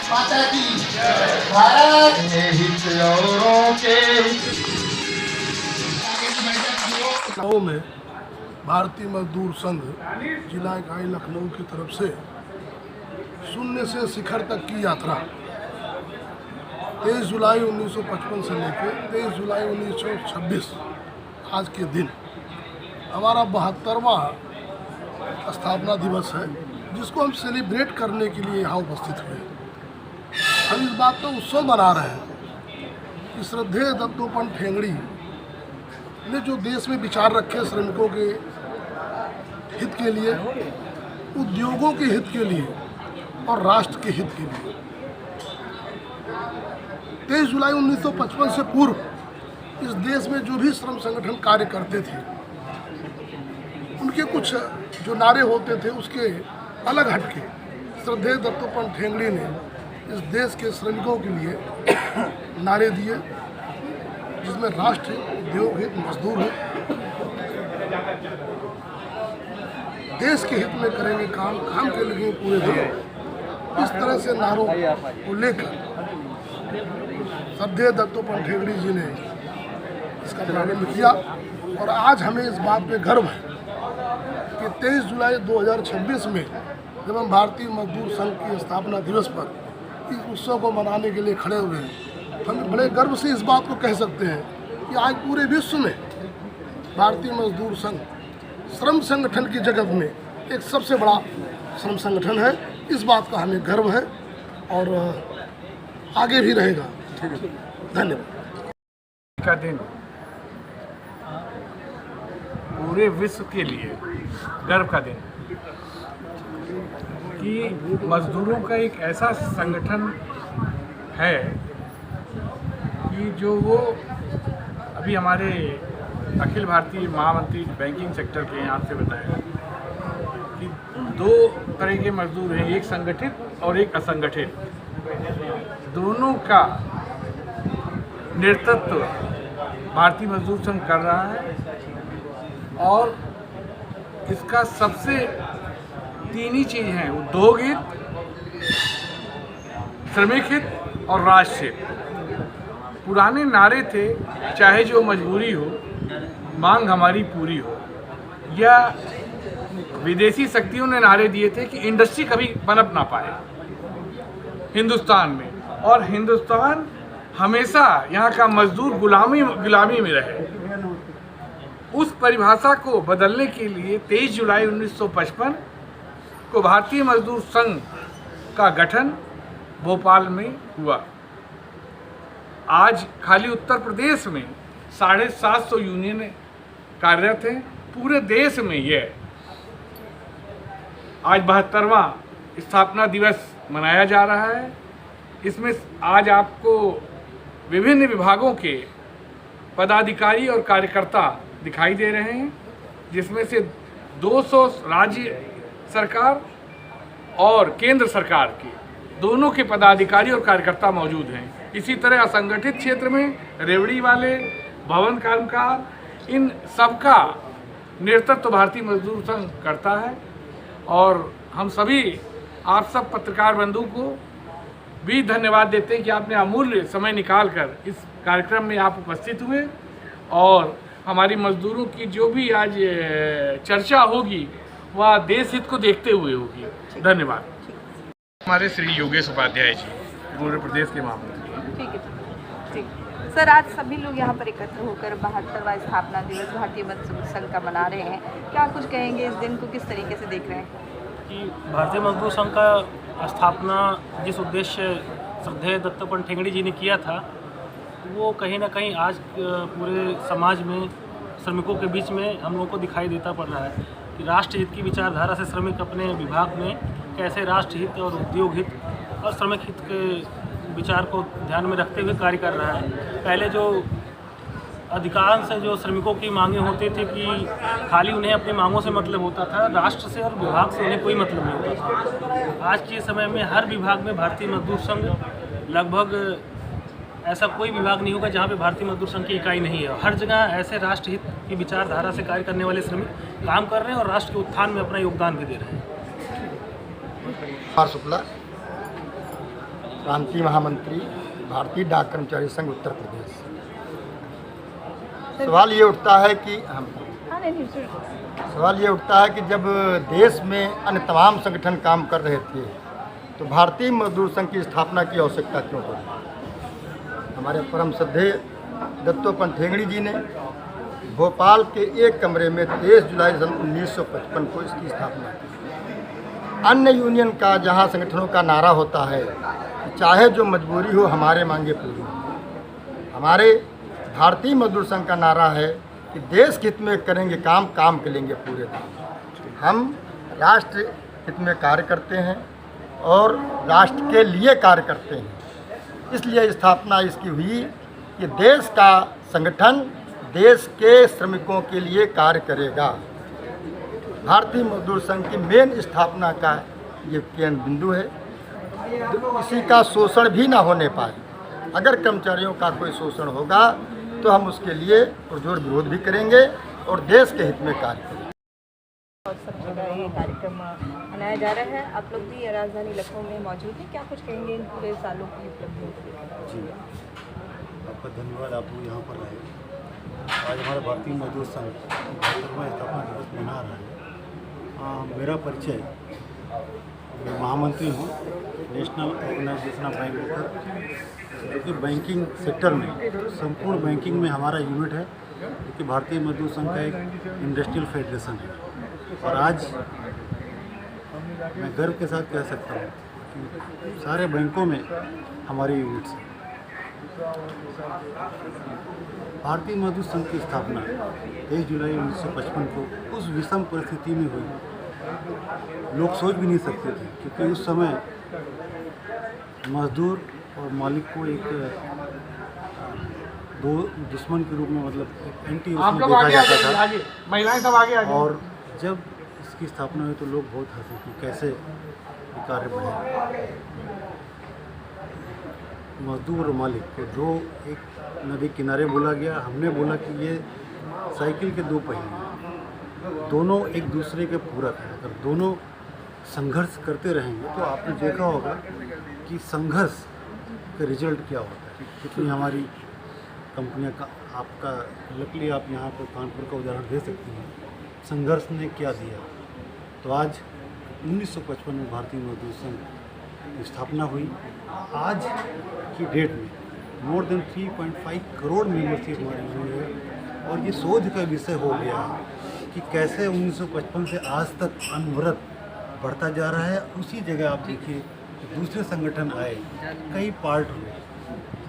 माता की भारत हित औरों के में भारतीय मजदूर संघ जिला इकाई लखनऊ की तरफ से शून्य से शिखर तक की यात्रा 23 जुलाई 1955 से लेकर 23 जुलाई 1926 आज के दिन हमारा 72वां स्थापना दिवस है, जिसको हम सेलिब्रेट करने के लिए यहाँ उपस्थित हुए। हम इस बात का उत्सव मना रहे हैं कि श्रद्धेय दत्तोपंत ठेंगड़ी ने जो देश में विचार रखे श्रमिकों के हित के लिए, उद्योगों के हित के लिए और राष्ट्र के हित के लिए, 23 जुलाई 1955 से पूर्व इस देश में जो भी श्रम संगठन कार्य करते थे, उनके कुछ जो नारे होते थे उसके अलग हटके श्रद्धेय दत्तोपंत ठेंगड़ी ने इस देश के श्रमिकों के लिए नारे दिए, जिसमें राष्ट्र उद्योग हित, मजदूर हित, देश के हित में करेंगे काम, काम के लिए पूरे दिन, इस तरह से नारों को लेकर श्रद्धेय दत्तोपंत ठेंगड़ी जी ने इसका प्रारंभ किया। और आज हमें इस बात पे गर्व है कि 23 जुलाई 2026 में जब हम भारतीय मजदूर संघ की स्थापना दिवस पर इस उत्सव को मनाने के लिए खड़े हुए हैं, हम बड़े गर्व से इस बात को कह सकते हैं कि आज पूरे विश्व में भारतीय मजदूर संघ श्रम संगठन की जगत में एक सबसे बड़ा श्रम संगठन है। इस बात का हमें गर्व है और आगे भी रहेगा। धन्यवाद। का दिन पूरे विश्व के लिए गर्व का दिन कि मजदूरों का एक ऐसा संगठन है कि जो वो अभी हमारे अखिल भारतीय महामंत्री बैंकिंग सेक्टर के यहाँ से बताया कि दो तरह के मजदूर हैं, एक संगठित और एक असंगठित। दोनों का नेतृत्व भारतीय मजदूर संघ कर रहा है और इसका सबसे तीन ही चीज़ हैं, उद्योग हित, श्रमिक हित और राष्ट्र हित। पुराने नारे थे, चाहे जो मजबूरी हो, मांग हमारी पूरी हो, या विदेशी शक्तियों ने नारे दिए थे कि इंडस्ट्री कभी पनप ना पाए हिंदुस्तान में, और हिंदुस्तान हमेशा यहाँ का मजदूर गुलामी में रहे। उस परिभाषा को बदलने के लिए 23 जुलाई 1955 को भारतीय मजदूर संघ का गठन भोपाल में हुआ। आज खाली उत्तर प्रदेश में 750 यूनियन कार्यरत हैं, पूरे देश में यह आज 72वां स्थापना दिवस मनाया जा रहा है। इसमें आज आपको विभिन्न विभागों के पदाधिकारी और कार्यकर्ता दिखाई दे रहे हैं, जिसमें से 200 राज्य सरकार और केंद्र सरकार के दोनों के पदाधिकारी और कार्यकर्ता मौजूद हैं। इसी तरह असंगठित क्षेत्र में रेवड़ी वाले, भवन कामगार, इन सबका नेतृत्व भारतीय मजदूर संघ करता है। और हम सभी आप सब पत्रकार बंधु को भी धन्यवाद देते हैं कि आपने अमूल्य समय निकालकर इस कार्यक्रम में आप उपस्थित हुए और हमारी मजदूरों की जो भी आज चर्चा होगी वह देश हित को देखते हुए होगी। धन्यवाद। हमारे श्री योगेश उपाध्याय जी, पूरे प्रदेश के महामंत्री। ठीक है, ठीक। सर, आज सभी लोग यहाँ पर एकत्र होकर 72वां स्थापना दिवस भारतीय मजदूर संघ का मना रहे हैं। क्या कुछ कहेंगे, इस दिन को किस तरीके से देख रहे हैं? कि भारतीय मजदूर संघ का स्थापना जिस उद्देश्य श्रद्धेय दत्तोपंत ठेंगड़ी जी ने किया था, वो कहीं ना कहीं आज पूरे समाज में श्रमिकों के बीच में हम लोगों को दिखाई देता पड़ रहा है कि राष्ट्रहित की विचारधारा से श्रमिक अपने विभाग में कैसे राष्ट्रहित और उद्योग हित और श्रमिक हित के विचार को ध्यान में रखते हुए कार्य कर रहा है। पहले जो अधिकांश जो श्रमिकों की मांगें होती थी कि खाली उन्हें अपनी मांगों से मतलब होता था, राष्ट्र से और विभाग से उन्हें कोई मतलब नहीं होता था। आज के समय में हर विभाग में भारतीय मजदूर संघ, लगभग ऐसा कोई विभाग नहीं होगा जहाँ पे भारतीय मजदूर संघ की इकाई नहीं है। हर जगह ऐसे राष्ट्रहित की विचारधारा से कार्य करने वाले श्रमिक काम कर रहे हैं और राष्ट्र के उत्थान में अपना योगदान भी दे रहे हैं। शुक्ला प्रांतीय महामंत्री भारतीय डाक कर्मचारी संघ उत्तर प्रदेश। सवाल ये उठता है कि जब देश में अन्य तमाम संगठन काम कर रहे थे तो भारतीय मजदूर संघ की स्थापना की आवश्यकता क्यों पड़ी। हमारे परम श्रद्धेय दत्तोपंत ठेंगड़ी जी ने भोपाल के एक कमरे में 23 जुलाई सन 1955 को इसकी स्थापना की। अन्य यूनियन का जहां संगठनों का नारा होता है चाहे जो मजबूरी हो हमारे मांगे पूरी हो, हमारे भारतीय मजदूर संघ का नारा है कि देश के हित में करेंगे काम, काम के लेंगे पूरे दिन। हम राष्ट्र हित में कार्य करते हैं और राष्ट्र के लिए कार्य करते हैं। इसलिए स्थापना इसकी हुई कि देश का संगठन देश के श्रमिकों के लिए कार्य करेगा। भारतीय मजदूर संघ की मेन स्थापना का ये केंद्र बिंदु है। किसी का शोषण भी ना होने पाए। अगर कर्मचारियों का कोई शोषण होगा तो हम उसके लिए पुरजोर विरोध भी करेंगे और देश के हित में कार्य करेंगे। और सब जगह ये कार्यक्रम मनाया जा रहा है। आप लोग भी राजधानी लखनऊ में मौजूद हैं, क्या कुछ कहेंगे इन पूरे सालों की उपलब्धियों के लिए? जी, आपका धन्यवाद। आप लोग यहाँ पर आए। आज हमारा भारतीय मजदूर संघ 72वां स्थापना दिवस मना रहा है। मेरा परिचय, मैं महामंत्री हूँ National Organisation of Bank Worker, क्योंकि बैंकिंग सेक्टर में, संपूर्ण बैंकिंग में हमारा यूनिट है, क्योंकि भारतीय मजदूर संघ का एक इंडस्ट्रियल फेडरेशन है। और आज मैं गर्व के साथ कह सकता हूँ कि सारे बैंकों में हमारे यूनिट्स हैं। भारतीय मजदूर संघ की स्थापना 23 जुलाई 1955 को उस विषम परिस्थिति में हुई, लोग सोच भी नहीं सकते थे, क्योंकि उस समय मजदूर और मालिक को एक दो दुश्मन के रूप में, मतलब एंटी उसमें देखा जाता था। महिलाएं सब आगे और जब इसकी स्थापना हुई तो लोग बहुत हंसे कि कैसे ये कार्य बढ़े। मजदूर और मालिक को दो एक नदी किनारे बोला गया। हमने बोला कि ये साइकिल के दो पहिए हैं, दोनों एक दूसरे के पूरक हैं। अगर दोनों संघर्ष करते रहेंगे तो आपने देखा होगा कि संघर्ष का रिजल्ट क्या होता है। कितनी हमारी कंपनियां का, आपका लकली आप यहाँ पर कानपुर का उदाहरण दे सकती हैं, संघर्ष ने क्या दिया। तो आज 1955 में भारतीय मजदूर संघ की स्थापना हुई। आज की डेट में मोर देन 3.5 करोड़ मेंबरशिप हमारी हुई है। और ये शोध का विषय हो गया कि कैसे 1955 से आज तक अनवरत बढ़ता जा रहा है। उसी जगह आप देखिए दूसरे संगठन आए, कई पार्ट हुए,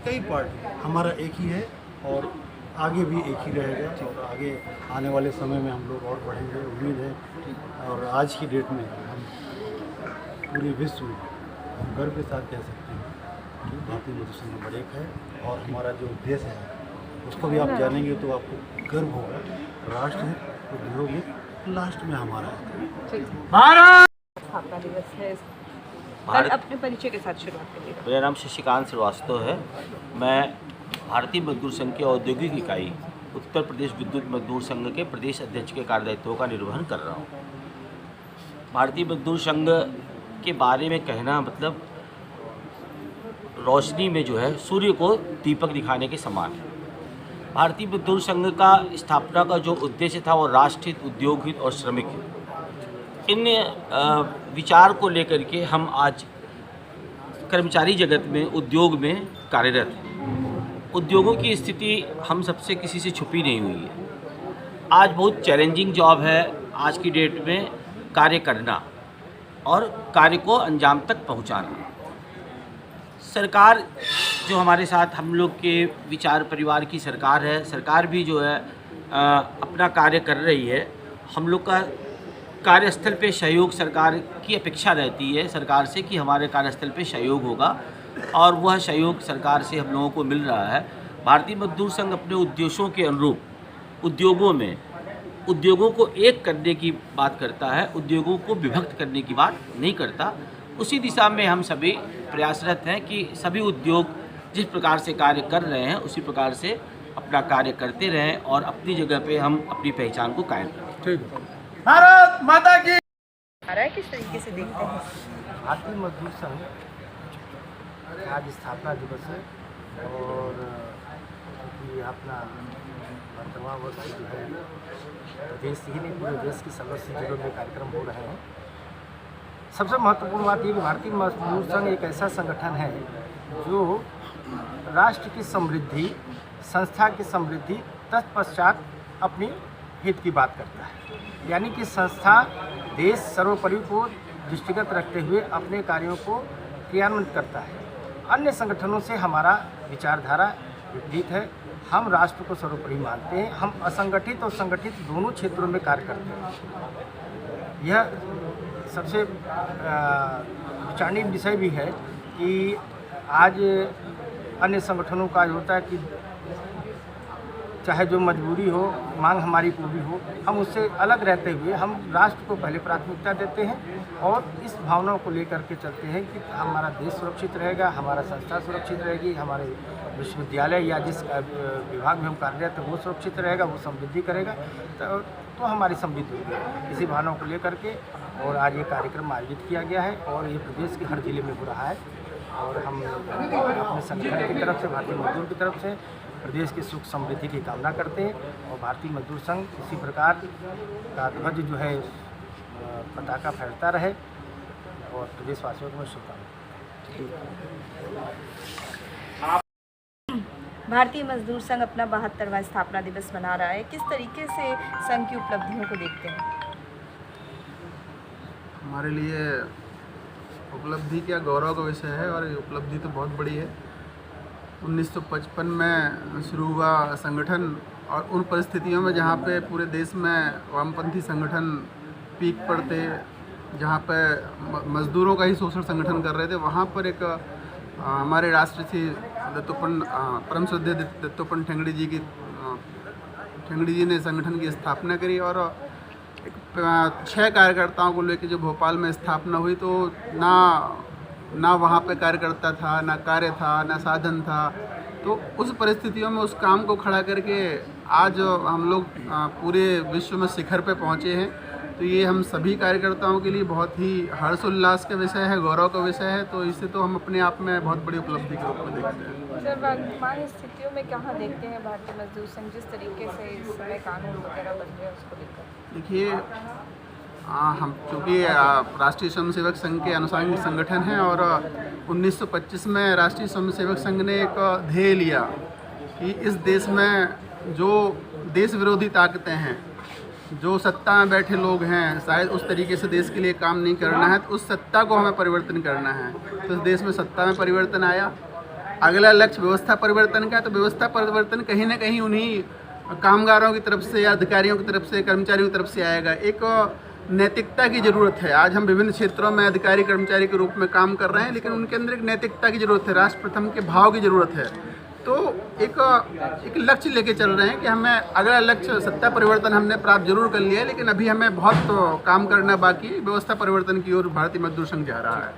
कई पार्ट। हमारा एक ही है और आगे भी एक ही रहेगा। और आगे आने वाले समय में हम लोग और बढ़ेंगे, उम्मीद है। और आज की डेट में हम पूरे विश्व में गर्व के साथ कह सकते हैं कि भारतीय मजदूर संघ नंबर 1 है। और हमारा जो देश है उसको भी आप जानेंगे तो आपको गर्व होगा। राष्ट्र है, उद्योग है, लास्ट में हमारा है। भारत स्थापना दिवस है, अपने परिचय के साथ शुरुआत करिए। मेरा नाम शशिकांत श्रीवास्तव है। मैं भारतीय मजदूर संघ की औद्योगिक इकाई उत्तर प्रदेश विद्युत मजदूर संघ के प्रदेश अध्यक्ष के कार्यदायित्वों का निर्वहन कर रहा हूँ। भारतीय मजदूर संघ के बारे में कहना मतलब रोशनी में जो है सूर्य को दीपक दिखाने के समान है। भारतीय मजदूर संघ का स्थापना का जो उद्देश्य था वो राष्ट्रहित, उद्योग हित और श्रमिक हित, इन विचार को लेकर के हम आज कर्मचारी जगत में, उद्योग में कार्यरत हैं। उद्योगों की स्थिति हम सबसे किसी से छुपी नहीं हुई है। आज बहुत चैलेंजिंग जॉब है आज की डेट में कार्य करना और कार्य को अंजाम तक पहुंचाना। सरकार जो हमारे साथ, हम लोग के विचार परिवार की सरकार है, सरकार भी जो है अपना कार्य कर रही है। हम लोग का कार्यस्थल पे सहयोग, सरकार की अपेक्षा रहती है सरकार से कि हमारे कार्यस्थल पे सहयोग होगा, और वह सहयोग सरकार से हम लोगों को मिल रहा है। भारतीय मजदूर संघ अपने उद्देश्यों के अनुरूप उद्योगों में उद्योगों को एक करने की बात करता है, उद्योगों को विभक्त करने की बात नहीं करता। उसी दिशा में हम सभी प्रयासरत हैं कि सभी उद्योग जिस प्रकार से कार्य कर रहे हैं उसी प्रकार से अपना कार्य करते रहें और अपनी जगह पे हम अपनी पहचान को कायम रखें। भारत माता की। आ रहा है, किस तरीके से देखते हैं? भारतीय मजदूर संघ आज स्थापना दिवस है और क्योंकि अपना वर्तमान वर्ष जो है प्रदेश ही नहीं पूरे देश की समस्त जिलों में कार्यक्रम हो रहे हैं। सबसे महत्वपूर्ण बात ये कि भारतीय मजदूर संघ एक ऐसा संगठन है जो राष्ट्र की समृद्धि, संस्था की समृद्धि तत्पश्चात अपनी हित की बात करता है। यानी कि संस्था देश सर्वोपरि को दृष्टिगत रखते हुए अपने कार्यों को क्रियान्वित करता है। अन्य संगठनों से हमारा विचारधारा विपरीत है। हम राष्ट्र को सर्वोपरि मानते हैं। हम असंगठित और संगठित दोनों क्षेत्रों में कार्य करते हैं। यह सबसे विचारणीय विषय भी है कि आज अन्य संगठनों का होता है कि चाहे जो मजबूरी हो, मांग हमारी पूरी हो, हम उससे अलग रहते हुए हम राष्ट्र को पहले प्राथमिकता देते हैं और इस भावना को लेकर के चलते हैं कि हमारा देश सुरक्षित रहेगा, हमारा संस्था सुरक्षित रहेगी, हमारे विश्वविद्यालय या जिस विभाग में हम कार्यरत हैं वो सुरक्षित रहेगा, वो समृद्धि करेगा तो हमारी समृद्धि होगी। इसी भावना को लेकर के और आज ये कार्यक्रम आयोजित किया गया है और ये प्रदेश के हर जिले में हो रहा है और हम अपने संगठन की तरफ से, भारतीय मजदूर की तरफ से प्रदेश की सुख समृद्धि की कामना करते हैं और भारतीय मजदूर संघ इसी प्रकार का ध्वज जो है पताका फहरता रहे और प्रदेशवासियों को मैं शुभकामनाएं। भारतीय मजदूर संघ अपना 72वां स्थापना दिवस मना रहा है। किस तरीके से संघ की उपलब्धियों को देखते हैं? हमारे लिए उपलब्धि क्या गौरव का विषय है और ये उपलब्धि तो बहुत बड़ी है। 1955 में शुरू हुआ संगठन और उन परिस्थितियों में जहाँ पे पूरे देश में वामपंथी संगठन पीक पर थे, जहाँ पे मजदूरों का ही शोषण संगठन कर रहे थे, वहाँ पर एक हमारे राष्ट्रपति परम श्रद्धेय दत्तोपंत ठेंगड़ी जी ने संगठन की स्थापना करी और 6 कार्यकर्ताओं को लेकर जो भोपाल में स्थापना हुई तो ना वहाँ पे कार्यकर्ता था, ना कार्य था, ना साधन था। तो उस परिस्थितियों में उस काम को खड़ा करके आज हम लोग पूरे विश्व में शिखर पे पहुँचे हैं। तो ये हम सभी कार्यकर्ताओं के लिए बहुत ही हर्षोल्लास का विषय है, गौरव का विषय है। तो इसे तो हम अपने आप में बहुत बड़ी उपलब्धि के रूप में देखते हैं। सर, वर्तमान स्थितियों में कहाँ देखते हैं भारतीय मजदूर संघ जिस तरीके से इस समय कानून वगैरह बन रहे हैं उसको लेकर? देखिए, हम चूँकि राष्ट्रीय स्वयंसेवक संघ के अनुसांगिक संगठन हैं और 1925 में राष्ट्रीय स्वयंसेवक संघ ने एक ध्येय लिया कि इस देश में जो देश विरोधी ताकतें हैं, जो सत्ता में बैठे लोग हैं, शायद उस तरीके से देश के लिए काम नहीं करना है, तो उस सत्ता को हमें परिवर्तन करना है। तो इस देश में सत्ता में परिवर्तन आया। अगला लक्ष्य व्यवस्था परिवर्तन का, तो व्यवस्था परिवर्तन कहीं ना कहीं उन्हीं कामगारों की तरफ से या अधिकारियों की तरफ से, कर्मचारियों की तरफ से आएगा। एक नैतिकता की ज़रूरत है। आज हम विभिन्न क्षेत्रों में अधिकारी कर्मचारी के रूप में काम कर रहे हैं, लेकिन उनके अंदर एक नैतिकता की ज़रूरत है, राष्ट्र प्रथम के भाव की ज़रूरत है। तो एक लक्ष्य लेके चल रहे हैं कि हमें अगला लक्ष्य सत्ता परिवर्तन हमने प्राप्त जरूर कर लिया है, लेकिन अभी हमें बहुत काम करना बाकी, व्यवस्था परिवर्तन की ओर भारतीय मजदूर संघ जा रहा है।